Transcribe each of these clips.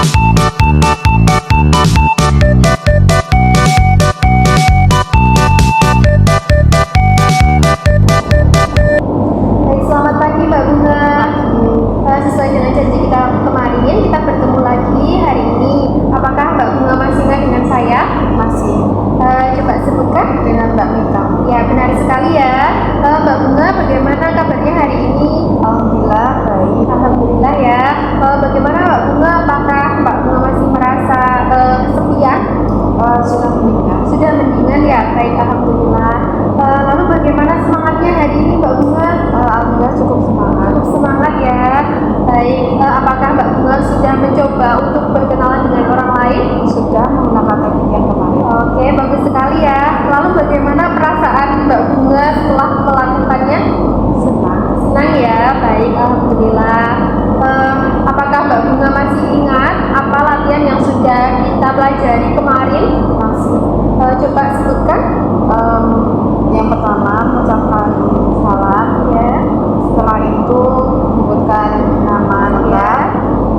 Baik, selamat pagi Mbak Bunga. Sesuai dengan janji kita kemarin, kita bertemu lagi hari ini. Apakah Mbak Bunga masih ingat dengan saya? Masih Coba sebutkan. dengan Mbak Mita. Ya, benar sekali ya. Mbak Bunga, bagaimana kabarnya hari ini? Alhamdulillah baik. Alhamdulillah ya. Bagaimana Mbak Bunga? Apakah Mbak Bunga masih merasa kesepian? Sudah meninggal. Sudah mendingan ya? Baik, alhamdulillah. Lalu bagaimana semangatnya hari ini Mbak Bunga? Alhamdulillah cukup semangat. Cukup semangat ya. Baik, apakah Mbak Bunga sudah mencoba untuk berkenalan dengan orang lain? Sudah menggunakan teknik yang kemarin. Oke, bagus sekali ya. Lalu bagaimana perasaan Mbak Bunga setelah melakukannya? Senang. Senang ya, baik, alhamdulillah. Apakah Mbak Bunga masih ingat apa latihan yang sudah kita pelajari kemarin? Masih. Coba sebutkan. Yang pertama mengucapkan salam. Ya, Setelah itu menyebutkan nama lengkap,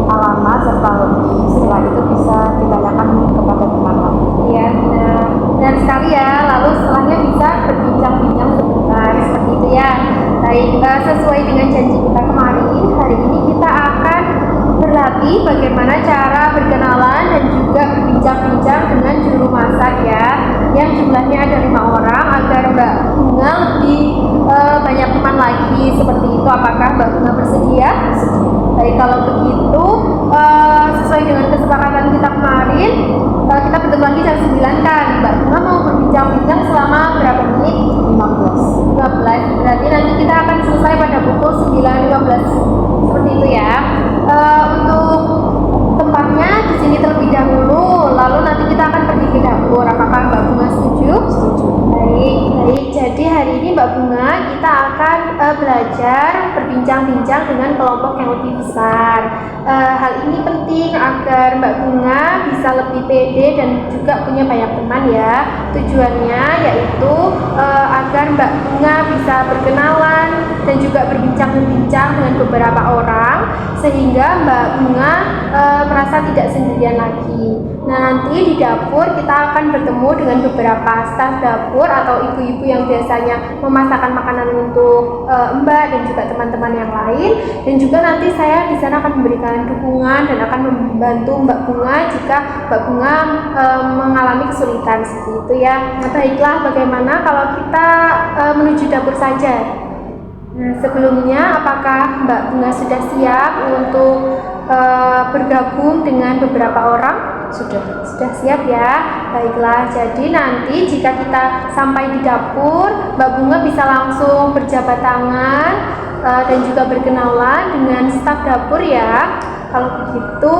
alamat serta hobi. Setelah itu bisa ditanyakan kepada teman lain. iya benar. Dan sekali ya. Lalu setelahnya bisa berbincang-bincang sebentar seperti itu ya. Baik, sesuai dengan janji kita kemarin, hari ini kita akan berlatih bagaimana cara berkenalan dan juga berbincang-bincang dengan juru masak ya, yang jumlahnya ada 5 orang agar Mbak Bunga lebih banyak teman lagi seperti itu. Apakah Mbak Bunga bersedia? Baik, kalau begitu sesuai dengan kesepakatan kita kemarin, kita bertemu lagi jam 9 kan. Mbak Bunga mau berbincang-bincang selama berapa menit? 15. Berarti nanti kita akan selesai pada pukul 9.15 seperti itu ya. Untuk tempatnya di sini terlebih dahulu, lalu nanti kita akan pergi ke dapur. Apakah Mbak Bunga setuju? Setuju. Baik. Jadi hari ini Mbak Bunga kita akan belajar berbincang-bincang dengan kelompok yang lebih besar. Hal ini penting agar Mbak Bunga bisa lebih pede dan juga punya banyak teman ya. Tujuannya yaitu agar Mbak Bunga bisa berkenalan dan juga berbincang-bincang dengan beberapa orang sehingga Mbak Bunga merasa tidak sendirian lagi. Nah, nanti di dapur kita akan bertemu dengan beberapa staf dapur atau ibu-ibu yang biasanya memasakkan makanan untuk Mbak dan juga teman-teman yang lain, dan juga nanti saya di sana akan memberikan dukungan dan akan membantu Mbak Bunga jika Mbak Bunga mengalami kesulitan seperti itu ya. Nah, baiklah, bagaimana kalau kita menuju dapur saja? Nah, sebelumnya apakah Mbak Bunga sudah siap untuk bergabung dengan beberapa orang? Sudah siap ya. Baiklah, jadi nanti jika kita sampai di dapur, Mbak Bunga bisa langsung berjabat tangan dan juga berkenalan dengan staf dapur ya. Kalau begitu,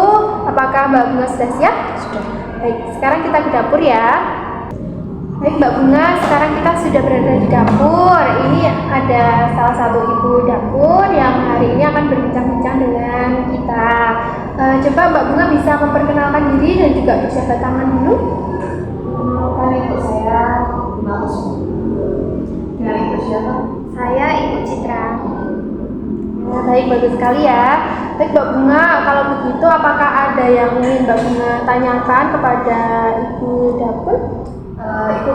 apakah Mbak Bunga sudah siap? Sudah. Baik, sekarang kita ke dapur ya. Baik Mbak Bunga, sekarang kita sudah berada di dapur. Ini ada salah satu ibu dapur yang hari ini akan berbincang-bincang dengan kita. Coba Mbak Bunga bisa memperkenalkan diri dan juga berjabat tangan dulu. Kenalkan ibu saya Mas. Dengan ibu siapa? Saya Ibu Citra. Nah, baik, bagus sekali ya. Baik Mbak Bunga, kalau begitu apakah ada yang ingin Mbak Bunga tanyakan kepada ibu dapur? Ibu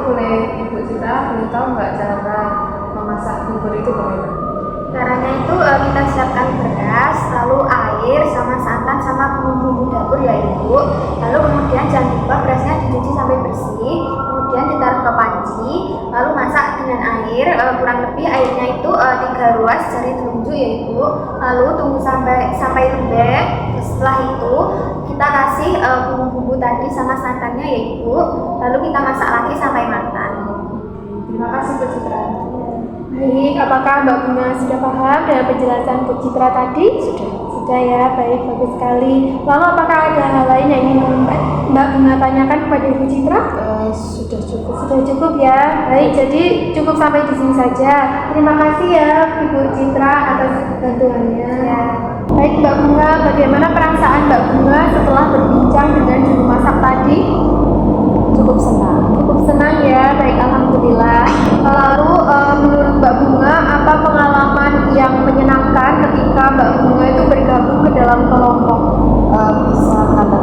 Ibu Citra boleh tahu nggak cara memasak bubur itu bagaimana? Caranya itu kita siapkan beras, lalu air, sama santan, sama bumbu dapur ya Ibu. Lalu kemudian jangan lupa berasnya dicuci sampai bersih, kemudian ditaruh ke panci, lalu masak dengan air, kurang lebih airnya itu 3 ruas jari telunjuk ya Ibu. Lalu tunggu sampai lembek. Setelah itu kita kasih bumbu-bumbu tadi sama santannya ya Ibu. Lalu kita masak lagi sampai matang. Terima kasih Bu Citra. Baik, apakah Mbak Bunga sudah paham dengan penjelasan Bu Citra tadi? Sudah ya, baik, bagus sekali. Lalu apakah ada hal lain yang ingin Mbak Bunga tanyakan kepada Ibu Citra? Sudah cukup. Sudah cukup ya. Baik, jadi cukup sampai di sini saja. Terima kasih ya Ibu Citra atas bantuannya. Ya. Baik Mbak Bunga, bagaimana perasaan Mbak Bunga setelah berbincang dengan juru masak tadi? Cukup senang. Cukup senang ya, baik, alhamdulillah. Lalu menurut Mbak Bunga, apa pengalaman yang menyenangkan ketika Mbak Bunga itu bergabung ke dalam kelompok? Bisa menambah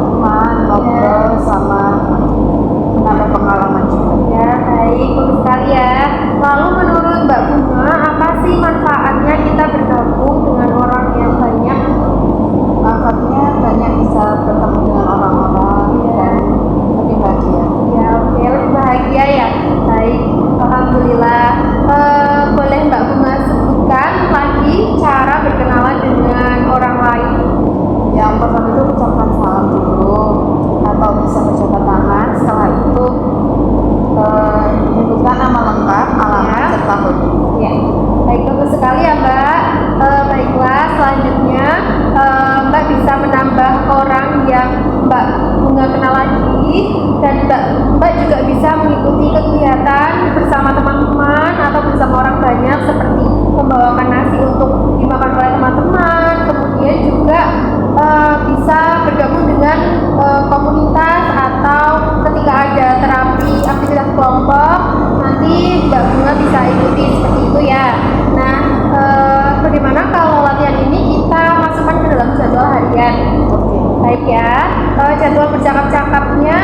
Mbak juga bisa mengikuti kegiatan bersama teman-teman atau bersama orang banyak seperti membawakan nasi untuk dimakan oleh teman-teman, kemudian juga bisa bergabung dengan komunitas atau ketika ada terapi aktivitas kelompok nanti Mbak Bunga bisa ikuti seperti itu ya. Nah, bagaimana kalau latihan ini kita masukkan ke dalam jadwal harian? Oke. Baik ya, jadwal bercakap-cakapnya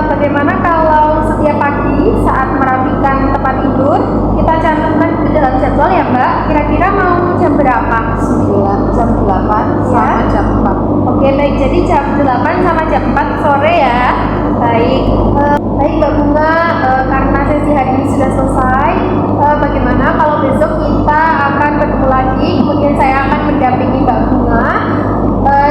bagaimana kalau setiap pagi saat merapikan tempat tidur kita cantumkan ke dalam jadwal ya Mbak? Kira-kira mau jam berapa? Jam 8 sama jam 4. Oke baik, jadi jam 8 sama jam 4 sore ya. Baik, baik Mbak Bunga, karena sesi hari ini sudah selesai, bagaimana kalau besok kita akan bertemu lagi, kemudian saya akan mendampingi Mbak Bunga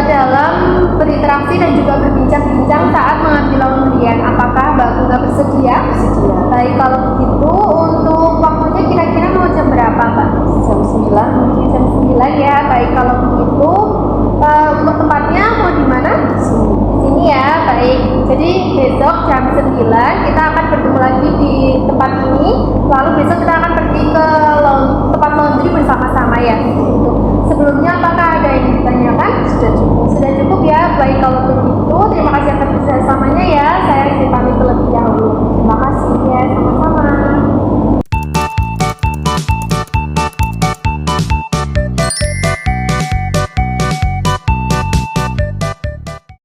dalam berinteraksi dan juga berbincang-bincang saat mengambil undian. Apakah Mbak Bunga bersedia? Bersedia. Baik, kalau begitu untuk waktunya kira-kira mau jam berapa Mbak? Jam 9 mungkin. Jam 9 ya. Baik, kalau